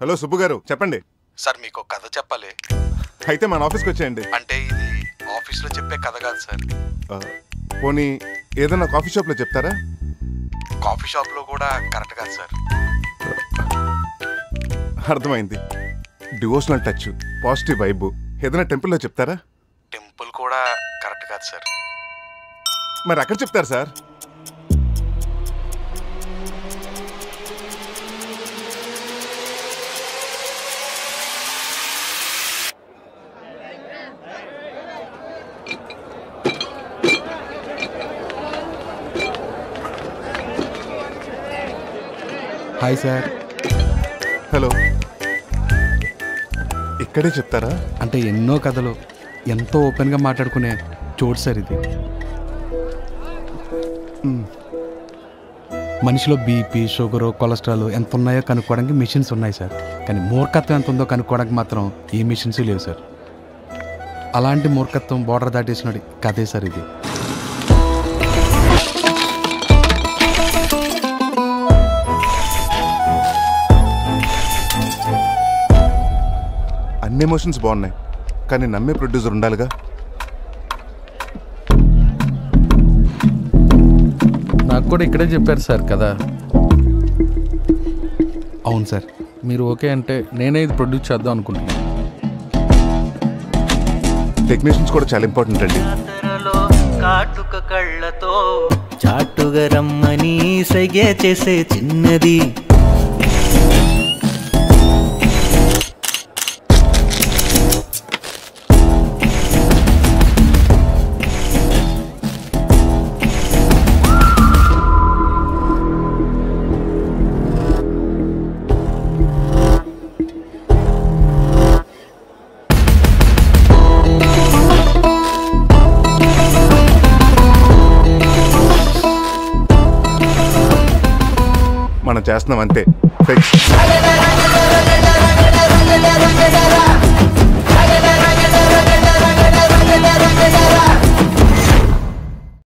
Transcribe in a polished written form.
Hello Subbu గారు చెప్పండి. Sir మీకు కథ చెప్పాలి. అయితే మన ఆఫీస్కి వచ్చేయండి. అంటే ఇది ఆఫీస్లో చెప్పే కథ కాదు సార్. పోనీ ఏదైనా కాఫీ షాప్లో చెప్తారా? కాఫీ షాప్లో కూడా కరెక్ట్ కాదు సార్. అర్థమైంది. డివోషనల్ టచ్, పాజిటివ్ వైబ్ ఏదైనా టెంపుల్లో చెప్తారా? టెంపుల్ కూడా కరెక్ట్ కాదు సార్. మరి అక్కడ చెప్తారు సార్. Hi sir. హలో. ఇక్కడే చెప్తారా? అంటే ఎన్నో కథలు ఎంతో ఓపెన్గా మాట్లాడుకునే చోటు సార్ ఇది. మనిషిలో బీపీ, షుగరు, కొలెస్ట్రాల్ ఎంత ఉన్నాయో కనుక్కోవడానికి మిషన్స్ ఉన్నాయి సార్. కానీ మూర్ఖత్వం ఎంత ఉందో కనుక్కోవడానికి మాత్రం ఈ మిషన్స్ లేవు సార్. అలాంటి మూర్ఖత్వం బోర్డర్ దాటేసినది కథే సార్ ఇది. అన్ని ఎమోషన్స్ బాగున్నాయి, కానీ నమ్మే ప్రొడ్యూసర్ ఉండాలిగా. నాకు కూడా ఇక్కడే చెప్పారు సార్ కదా. అవును సార్. మీరు ఓకే అంటే నేనే ఇది ప్రొడ్యూస్ చేద్దాం అనుకుంటున్నాను. టెక్నీషియన్స్ కూడా చాలా ఇంపార్టెంట్ అండి. కాటుక కళ్ళతో చాటుగా రమ్మని సైగే చేసే చిన్నది. మనం చేస్తున్నాం అంతే.